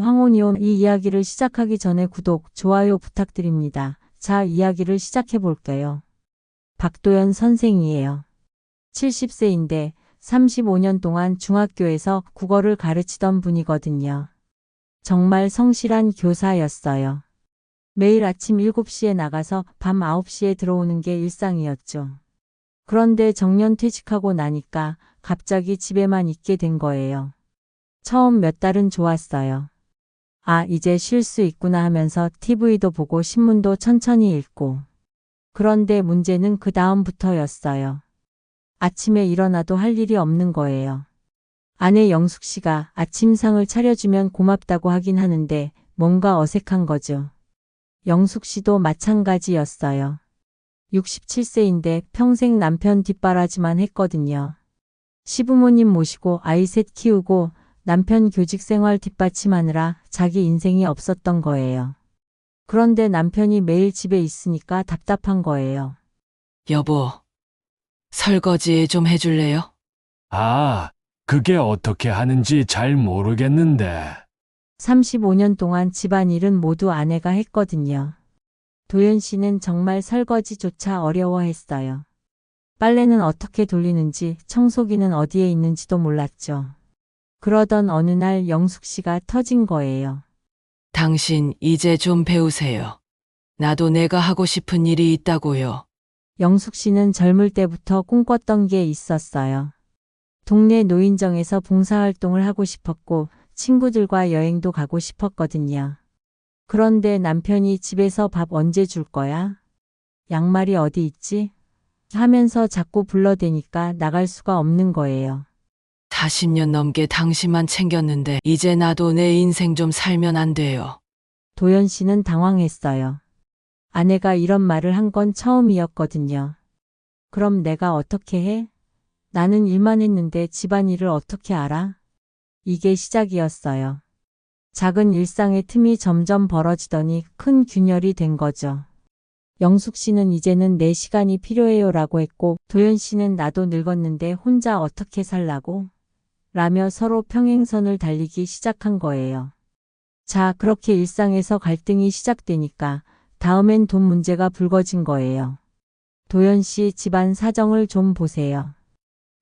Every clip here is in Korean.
황혼이온 이 이야기를 시작하기 전에 구독, 좋아요 부탁드립니다. 자, 이야기를 시작해 볼게요. 박도연 선생이에요. 70세인데 35년 동안 중학교에서 국어를 가르치던 분이거든요. 정말 성실한 교사였어요. 매일 아침 7시에 나가서 밤 9시에 들어오는 게 일상이었죠. 그런데 정년 퇴직하고 나니까 갑자기 집에만 있게 된 거예요. 처음 몇 달은 좋았어요. 아, 이제 쉴 수 있구나 하면서 TV도 보고 신문도 천천히 읽고. 그런데 문제는 그 다음부터였어요. 아침에 일어나도 할 일이 없는 거예요. 아내 영숙 씨가 아침상을 차려주면 고맙다고 하긴 하는데 뭔가 어색한 거죠. 영숙 씨도 마찬가지였어요. 67세인데 평생 남편 뒷바라지만 했거든요. 시부모님 모시고 아이 셋 키우고 남편 교직 생활 뒷받침하느라 자기 인생이 없었던 거예요. 그런데 남편이 매일 집에 있으니까 답답한 거예요. 여보, 설거지 좀 해줄래요? 아, 그게 어떻게 하는지 잘 모르겠는데. 35년 동안 집안일은 모두 아내가 했거든요. 도연 씨는 정말 설거지조차 어려워했어요. 빨래는 어떻게 돌리는지, 청소기는 어디에 있는지도 몰랐죠. 그러던 어느 날 영숙 씨가 터진 거예요. 당신 이제 좀 배우세요. 나도 내가 하고 싶은 일이 있다고요. 영숙 씨는 젊을 때부터 꿈꿨던 게 있었어요. 동네 노인정에서 봉사활동을 하고 싶었고 친구들과 여행도 가고 싶었거든요. 그런데 남편이 집에서 밥 언제 줄 거야? 양말이 어디 있지? 하면서 자꾸 불러대니까 나갈 수가 없는 거예요. 40년 넘게 당신만 챙겼는데 이제 나도 내 인생 좀 살면 안 돼요. 도연 씨는 당황했어요. 아내가 이런 말을 한 건 처음이었거든요. 그럼 내가 어떻게 해? 나는 일만 했는데 집안일을 어떻게 알아? 이게 시작이었어요. 작은 일상의 틈이 점점 벌어지더니 큰 균열이 된 거죠. 영숙 씨는 이제는 내 시간이 필요해요라고 했고 도연 씨는 나도 늙었는데 혼자 어떻게 살라고? 라며 서로 평행선을 달리기 시작한 거예요. 자, 그렇게 일상에서 갈등이 시작되니까 다음엔 돈 문제가 불거진 거예요. 도연 씨 집안 사정을 좀 보세요.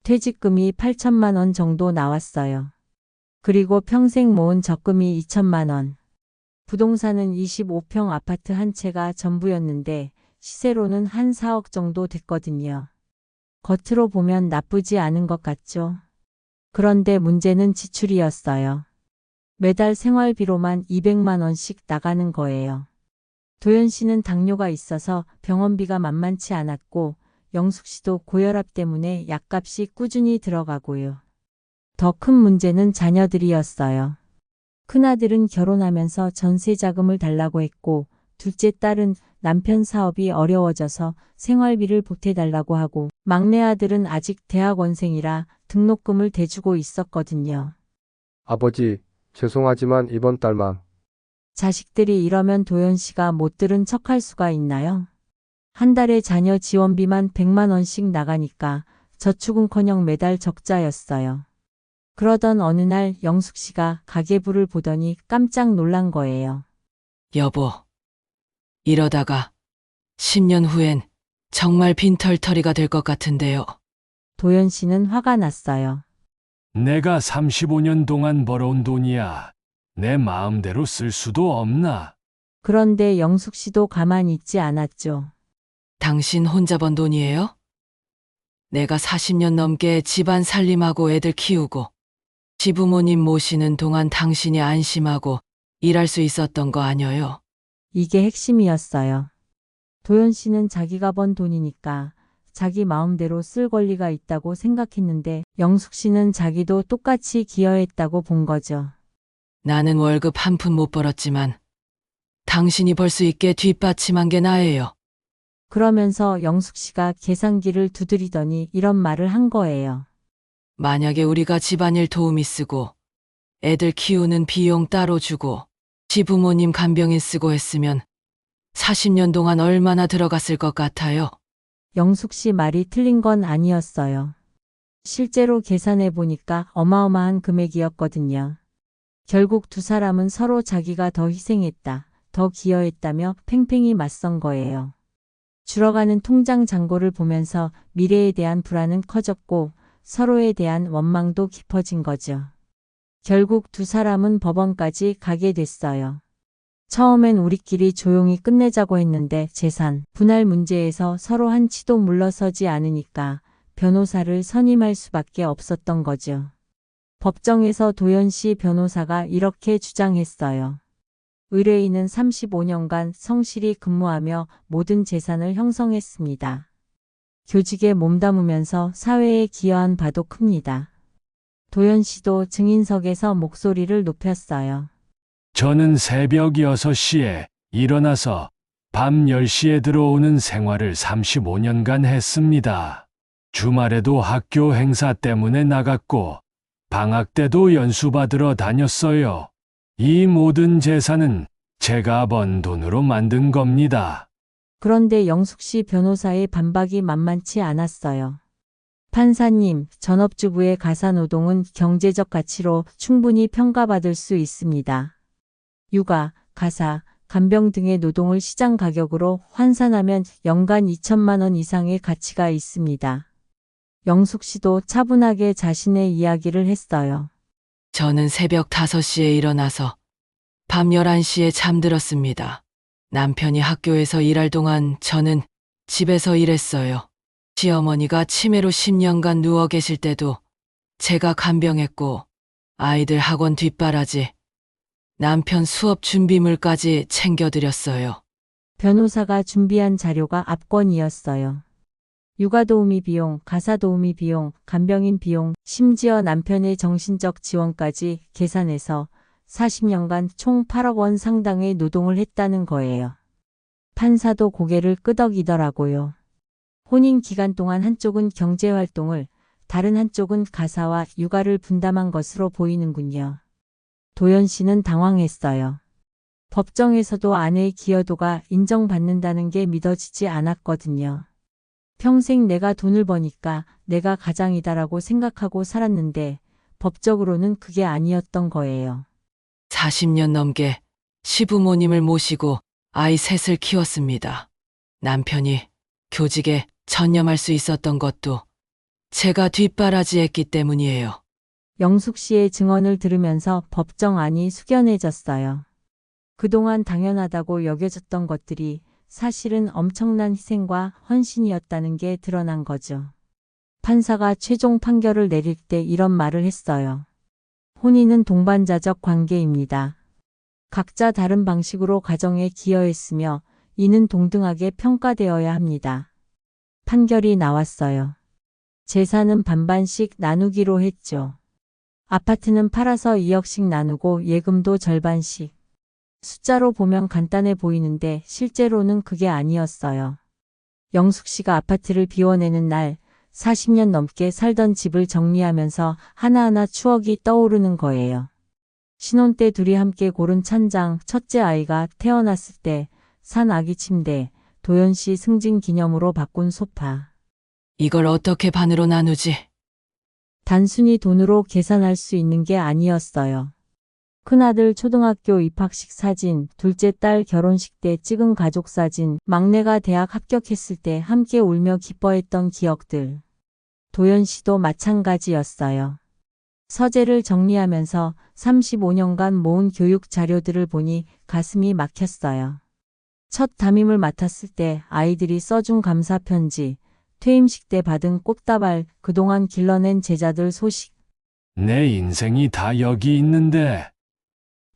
퇴직금이 8천만 원 정도 나왔어요. 그리고 평생 모은 적금이 2천만 원. 부동산은 25평 아파트 한 채가 전부였는데 시세로는 한 4억 정도 됐거든요. 겉으로 보면 나쁘지 않은 것 같죠? 그런데 문제는 지출이었어요. 매달 생활비로만 200만 원씩 나가는 거예요. 도연 씨는 당뇨가 있어서 병원비가 만만치 않았고 영숙 씨도 고혈압 때문에 약값이 꾸준히 들어가고요. 더 큰 문제는 자녀들이었어요. 큰아들은 결혼하면서 전세 자금을 달라고 했고 둘째 딸은 남편 사업이 어려워져서 생활비를 보태달라고 하고 막내 아들은 아직 대학원생이라 등록금을 대주고 있었거든요. 아버지, 죄송하지만 이번 달만. 자식들이 이러면 도연 씨가 못 들은 척할 수가 있나요? 한 달에 자녀 지원비만 100만 원씩 나가니까 저축은커녕 매달 적자였어요. 그러던 어느 날 영숙 씨가 가계부를 보더니 깜짝 놀란 거예요. 여보, 이러다가 10년 후엔 정말 빈털터리가 될 것 같은데요. 도연 씨는 화가 났어요. 내가 35년 동안 벌어온 돈이야. 내 마음대로 쓸 수도 없나? 그런데 영숙 씨도 가만히 있지 않았죠. 당신 혼자 번 돈이에요? 내가 40년 넘게 집안 살림하고 애들 키우고 시부모님 모시는 동안 당신이 안심하고 일할 수 있었던 거 아니에요? 이게 핵심이었어요. 도연 씨는 자기가 번 돈이니까 자기 마음대로 쓸 권리가 있다고 생각했는데 영숙 씨는 자기도 똑같이 기여했다고 본 거죠. 나는 월급 한 푼 못 벌었지만 당신이 벌 수 있게 뒷받침한 게 나예요. 그러면서 영숙 씨가 계산기를 두드리더니 이런 말을 한 거예요. 만약에 우리가 집안일 도우미 쓰고 애들 키우는 비용 따로 주고 시부모님 간병인 쓰고 했으면 40년 동안 얼마나 들어갔을 것 같아요? 영숙 씨 말이 틀린 건 아니었어요. 실제로 계산해 보니까 어마어마한 금액이었거든요. 결국 두 사람은 서로 자기가 더 희생했다, 더 기여했다며 팽팽히 맞선 거예요. 줄어가는 통장 잔고를 보면서 미래에 대한 불안은 커졌고 서로에 대한 원망도 깊어진 거죠. 결국 두 사람은 법원까지 가게 됐어요. 처음엔 우리끼리 조용히 끝내자고 했는데 재산 분할 문제에서 서로 한 치도 물러서지 않으니까 변호사를 선임할 수밖에 없었던 거죠. 법정에서 도연 씨 변호사가 이렇게 주장했어요. 의뢰인은 35년간 성실히 근무하며 모든 재산을 형성했습니다. 교직에 몸담으면서 사회에 기여한 바도 큽니다. 도연 씨도 증인석에서 목소리를 높였어요. 저는 새벽 6시에 일어나서 밤 10시에 들어오는 생활을 35년간 했습니다. 주말에도 학교 행사 때문에 나갔고 방학 때도 연수 받으러 다녔어요. 이 모든 재산은 제가 번 돈으로 만든 겁니다. 그런데 영숙 씨 변호사의 반박이 만만치 않았어요. 판사님, 전업주부의 가사노동은 경제적 가치로 충분히 평가받을 수 있습니다. 육아, 가사, 간병 등의 노동을 시장 가격으로 환산하면 연간 2천만 원 이상의 가치가 있습니다. 영숙 씨도 차분하게 자신의 이야기를 했어요. 저는 새벽 5시에 일어나서 밤 11시에 잠들었습니다. 남편이 학교에서 일할 동안 저는 집에서 일했어요. 시어머니가 치매로 10년간 누워 계실 때도 제가 간병했고 아이들 학원 뒷바라지, 남편 수업 준비물까지 챙겨드렸어요. 변호사가 준비한 자료가 압권이었어요. 육아도우미 비용, 가사도우미 비용, 간병인 비용, 심지어 남편의 정신적 지원까지 계산해서 40년간 총 8억 원 상당의 노동을 했다는 거예요. 판사도 고개를 끄덕이더라고요. 혼인 기간 동안 한쪽은 경제활동을, 다른 한쪽은 가사와 육아를 분담한 것으로 보이는군요. 도연 씨는 당황했어요. 법정에서도 아내의 기여도가 인정받는다는 게 믿어지지 않았거든요. 평생 내가 돈을 버니까 내가 가장이다라고 생각하고 살았는데 법적으로는 그게 아니었던 거예요. 40년 넘게 시부모님을 모시고 아이 셋을 키웠습니다. 남편이 교직에 전념할 수 있었던 것도 제가 뒷바라지했기 때문이에요. 영숙 씨의 증언을 들으면서 법정 안이 숙연해졌어요. 그동안 당연하다고 여겨졌던 것들이 사실은 엄청난 희생과 헌신이었다는 게 드러난 거죠. 판사가 최종 판결을 내릴 때 이런 말을 했어요. 혼인은 동반자적 관계입니다. 각자 다른 방식으로 가정에 기여했으며 이는 동등하게 평가되어야 합니다. 판결이 나왔어요. 재산은 반반씩 나누기로 했죠. 아파트는 팔아서 2억씩 나누고 예금도 절반씩. 숫자로 보면 간단해 보이는데 실제로는 그게 아니었어요. 영숙 씨가 아파트를 비워내는 날 40년 넘게 살던 집을 정리하면서 하나하나 추억이 떠오르는 거예요. 신혼 때 둘이 함께 고른 찬장, 첫째 아이가 태어났을 때 산 아기 침대, 도연 씨 승진 기념으로 바꾼 소파. 이걸 어떻게 반으로 나누지? 단순히 돈으로 계산할 수 있는 게 아니었어요. 큰아들 초등학교 입학식 사진, 둘째 딸 결혼식 때 찍은 가족 사진, 막내가 대학 합격했을 때 함께 울며 기뻐했던 기억들. 도연 씨도 마찬가지였어요. 서재를 정리하면서 35년간 모은 교육 자료들을 보니 가슴이 막혔어요. 첫 담임을 맡았을 때 아이들이 써준 감사 편지, 퇴임식 때 받은 꽃다발, 그동안 길러낸 제자들 소식. 내 인생이 다 여기 있는데.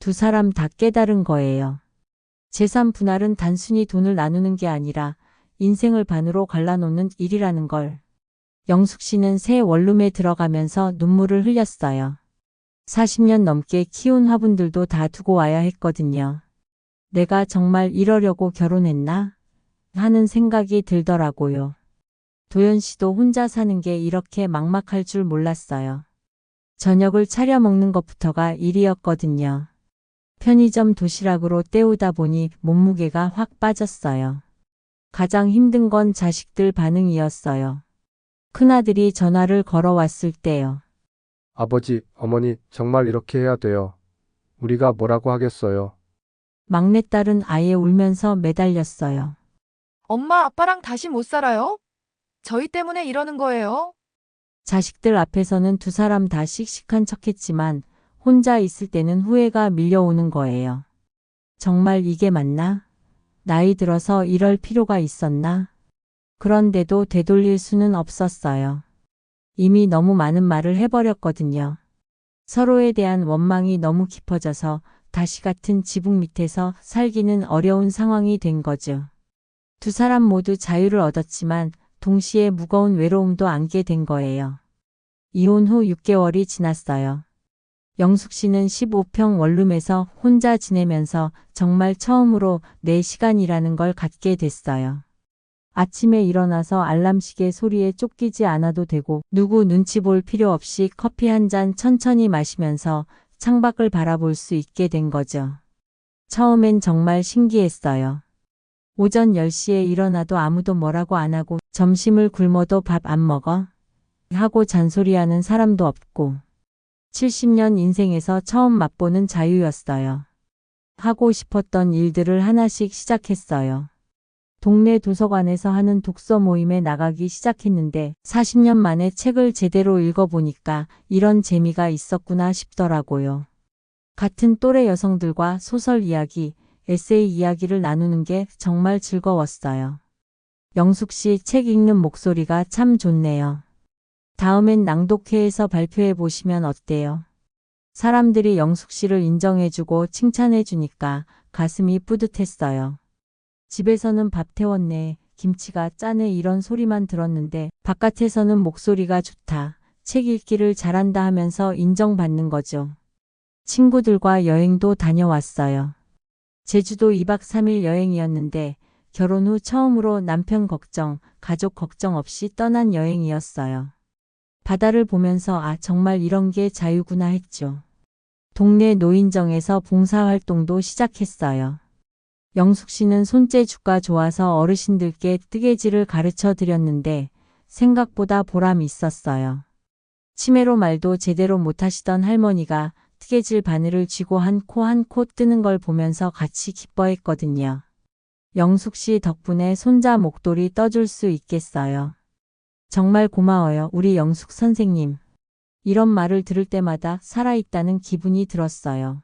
두 사람 다 깨달은 거예요. 재산 분할은 단순히 돈을 나누는 게 아니라 인생을 반으로 갈라놓는 일이라는 걸. 영숙 씨는 새 원룸에 들어가면서 눈물을 흘렸어요. 40년 넘게 키운 화분들도 다 두고 와야 했거든요. 내가 정말 이러려고 결혼했나? 하는 생각이 들더라고요. 도연 씨도 혼자 사는 게 이렇게 막막할 줄 몰랐어요. 저녁을 차려 먹는 것부터가 일이었거든요. 편의점 도시락으로 때우다 보니 몸무게가 확 빠졌어요. 가장 힘든 건 자식들 반응이었어요. 큰아들이 전화를 걸어왔을 때요. 아버지, 어머니, 정말 이렇게 해야 돼요. 우리가 뭐라고 하겠어요. 막내딸은 아예 울면서 매달렸어요. 엄마, 아빠랑 다시 못 살아요? 저희 때문에 이러는 거예요? 자식들 앞에서는 두 사람 다 씩씩한 척했지만 혼자 있을 때는 후회가 밀려오는 거예요. 정말 이게 맞나? 나이 들어서 이럴 필요가 있었나? 그런데도 되돌릴 수는 없었어요. 이미 너무 많은 말을 해버렸거든요. 서로에 대한 원망이 너무 깊어져서 다시 같은 지붕 밑에서 살기는 어려운 상황이 된 거죠. 두 사람 모두 자유를 얻었지만 동시에 무거운 외로움도 안게 된 거예요. 이혼 후 6개월이 지났어요. 영숙 씨는 15평 원룸에서 혼자 지내면서 정말 처음으로 내 시간이라는 걸 갖게 됐어요. 아침에 일어나서 알람시계 소리에 쫓기지 않아도 되고 누구 눈치 볼 필요 없이 커피 한 잔 천천히 마시면서 창밖을 바라볼 수 있게 된 거죠. 처음엔 정말 신기했어요. 오전 10시에 일어나도 아무도 뭐라고 안 하고 점심을 굶어도 밥 안 먹어? 하고 잔소리하는 사람도 없고 70년 인생에서 처음 맛보는 자유였어요. 하고 싶었던 일들을 하나씩 시작했어요. 동네 도서관에서 하는 독서 모임에 나가기 시작했는데 40년 만에 책을 제대로 읽어보니까 이런 재미가 있었구나 싶더라고요. 같은 또래 여성들과 소설 이야기, 에세이 이야기를 나누는 게 정말 즐거웠어요. 영숙 씨 책 읽는 목소리가 참 좋네요. 다음엔 낭독회에서 발표해 보시면 어때요? 사람들이 영숙 씨를 인정해주고 칭찬해주니까 가슴이 뿌듯했어요. 집에서는 밥 태웠네, 김치가 짜네 이런 소리만 들었는데 바깥에서는 목소리가 좋다, 책 읽기를 잘한다 하면서 인정받는 거죠. 친구들과 여행도 다녀왔어요. 제주도 2박 3일 여행이었는데 결혼 후 처음으로 남편 걱정, 가족 걱정 없이 떠난 여행이었어요. 바다를 보면서 아, 정말 이런 게 자유구나 했죠. 동네 노인정에서 봉사활동도 시작했어요. 영숙 씨는 손재주가 좋아서 어르신들께 뜨개질을 가르쳐 드렸는데 생각보다 보람 있었어요. 치매로 말도 제대로 못하시던 할머니가 뜨개질 바늘을 쥐고 한 코 한 코 뜨는 걸 보면서 같이 기뻐했거든요. 영숙 씨 덕분에 손자 목도리 떠줄 수 있겠어요. 정말 고마워요, 우리 영숙 선생님. 이런 말을 들을 때마다 살아있다는 기분이 들었어요.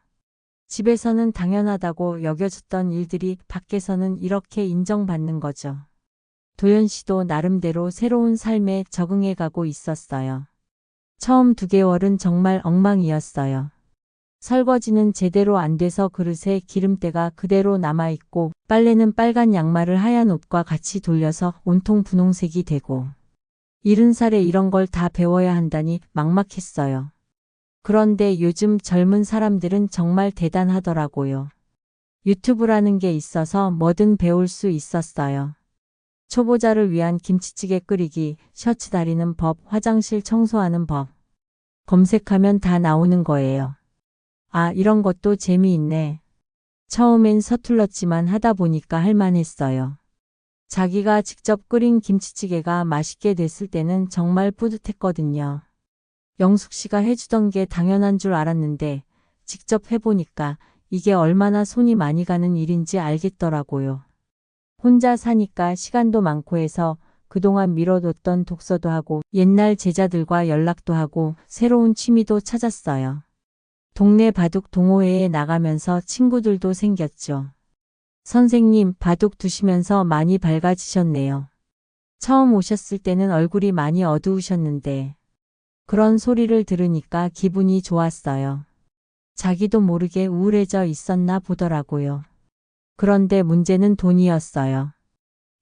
집에서는 당연하다고 여겨졌던 일들이 밖에서는 이렇게 인정받는 거죠. 도연 씨도 나름대로 새로운 삶에 적응해 가고 있었어요. 처음 2개월은 정말 엉망이었어요. 설거지는 제대로 안 돼서 그릇에 기름때가 그대로 남아있고 빨래는 빨간 양말을 하얀 옷과 같이 돌려서 온통 분홍색이 되고 70살에 이런 걸 다 배워야 한다니 막막했어요. 그런데 요즘 젊은 사람들은 정말 대단하더라고요. 유튜브라는 게 있어서 뭐든 배울 수 있었어요. 초보자를 위한 김치찌개 끓이기, 셔츠 다리는 법, 화장실 청소하는 법. 검색하면 다 나오는 거예요. 아, 이런 것도 재미있네. 처음엔 서툴렀지만 하다 보니까 할만했어요. 자기가 직접 끓인 김치찌개가 맛있게 됐을 때는 정말 뿌듯했거든요. 영숙 씨가 해주던 게 당연한 줄 알았는데 직접 해보니까 이게 얼마나 손이 많이 가는 일인지 알겠더라고요. 혼자 사니까 시간도 많고 해서 그동안 미뤄뒀던 독서도 하고 옛날 제자들과 연락도 하고 새로운 취미도 찾았어요. 동네 바둑 동호회에 나가면서 친구들도 생겼죠. 선생님, 바둑 두시면서 많이 밝아지셨네요. 처음 오셨을 때는 얼굴이 많이 어두우셨는데 그런 소리를 들으니까 기분이 좋았어요. 자기도 모르게 우울해져 있었나 보더라고요. 그런데 문제는 돈이었어요.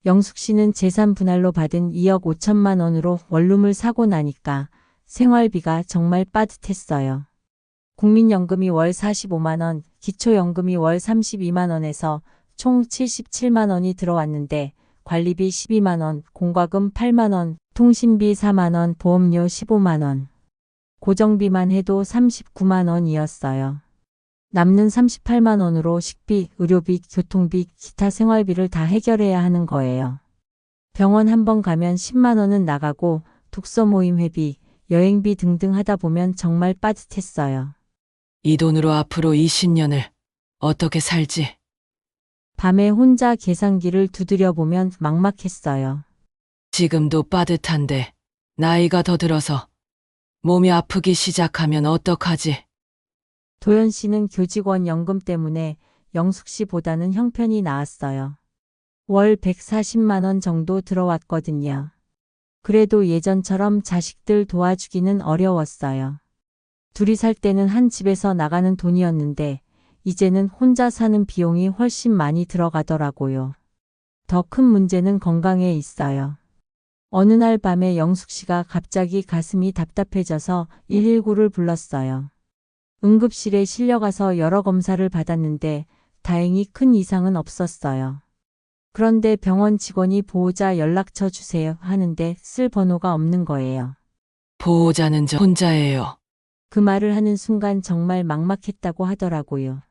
영숙 씨는 재산 분할로 받은 2억 5천만 원으로 원룸을 사고 나니까 생활비가 정말 빠듯했어요. 국민연금이 월 45만 원, 기초연금이 월 32만 원에서 총 77만 원이 들어왔는데 관리비 12만 원, 공과금 8만 원, 통신비 4만 원, 보험료 15만 원. 고정비만 해도 39만 원이었어요. 남는 38만 원으로 식비, 의료비, 교통비, 기타 생활비를 다 해결해야 하는 거예요. 병원 한 번 가면 10만 원은 나가고 독서 모임 회비, 여행비 등등 하다 보면 정말 빠듯했어요. 이 돈으로 앞으로 20년을 어떻게 살지? 밤에 혼자 계산기를 두드려 보면 막막했어요. 지금도 빠듯한데 나이가 더 들어서 몸이 아프기 시작하면 어떡하지? 도연 씨는 교직원 연금 때문에 영숙 씨보다는 형편이 나았어요. 월 140만 원 정도 들어왔거든요. 그래도 예전처럼 자식들 도와주기는 어려웠어요. 둘이 살 때는 한 집에서 나가는 돈이었는데 이제는 혼자 사는 비용이 훨씬 많이 들어가더라고요. 더 큰 문제는 건강에 있어요. 어느 날 밤에 영숙 씨가 갑자기 가슴이 답답해져서 119를 불렀어요. 응급실에 실려가서 여러 검사를 받았는데 다행히 큰 이상은 없었어요. 그런데 병원 직원이 보호자 연락처 주세요 하는데 쓸 번호가 없는 거예요. 보호자는 저 혼자예요. 그 말을 하는 순간 정말 막막했다고 하더라고요.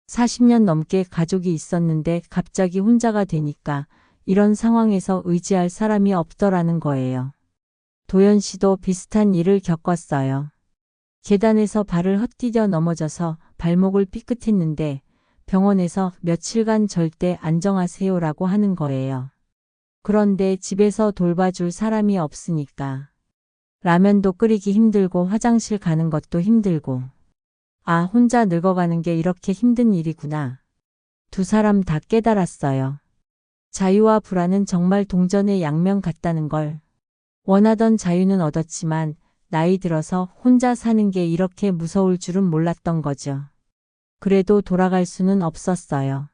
40년 넘게 가족이 있었는데 갑자기 혼자가 되니까 이런 상황에서 의지할 사람이 없더라는 거예요. 도연 씨도 비슷한 일을 겪었어요. 계단에서 발을 헛디뎌 넘어져서 발목을 삐끗했는데 병원에서 며칠간 절대 안정하세요라고 하는 거예요. 그런데 집에서 돌봐줄 사람이 없으니까 라면도 끓이기 힘들고 화장실 가는 것도 힘들고 아, 혼자 늙어가는 게 이렇게 힘든 일이구나. 두 사람 다 깨달았어요. 자유와 불안은 정말 동전의 양면 같다는 걸. 원하던 자유는 얻었지만 나이 들어서 혼자 사는 게 이렇게 무서울 줄은 몰랐던 거죠. 그래도 돌아갈 수는 없었어요.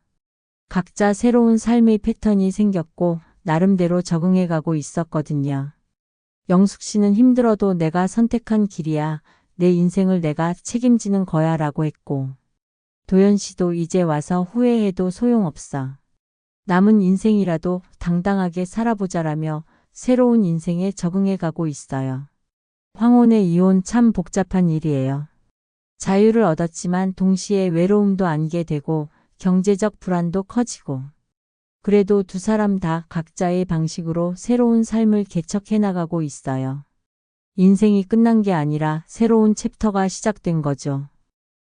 각자 새로운 삶의 패턴이 생겼고 나름대로 적응해가고 있었거든요. 영숙 씨는 힘들어도 내가 선택한 길이야. 내 인생을 내가 책임지는 거야 라고 했고 도연 씨도 이제 와서 후회해도 소용없어. 남은 인생이라도 당당하게 살아보자라며 새로운 인생에 적응해가고 있어요. 황혼의 이혼 참 복잡한 일이에요. 자유를 얻었지만 동시에 외로움도 안게 되고 경제적 불안도 커지고 그래도 두 사람 다 각자의 방식으로 새로운 삶을 개척해 나가고 있어요. 인생이 끝난 게 아니라 새로운 챕터가 시작된 거죠.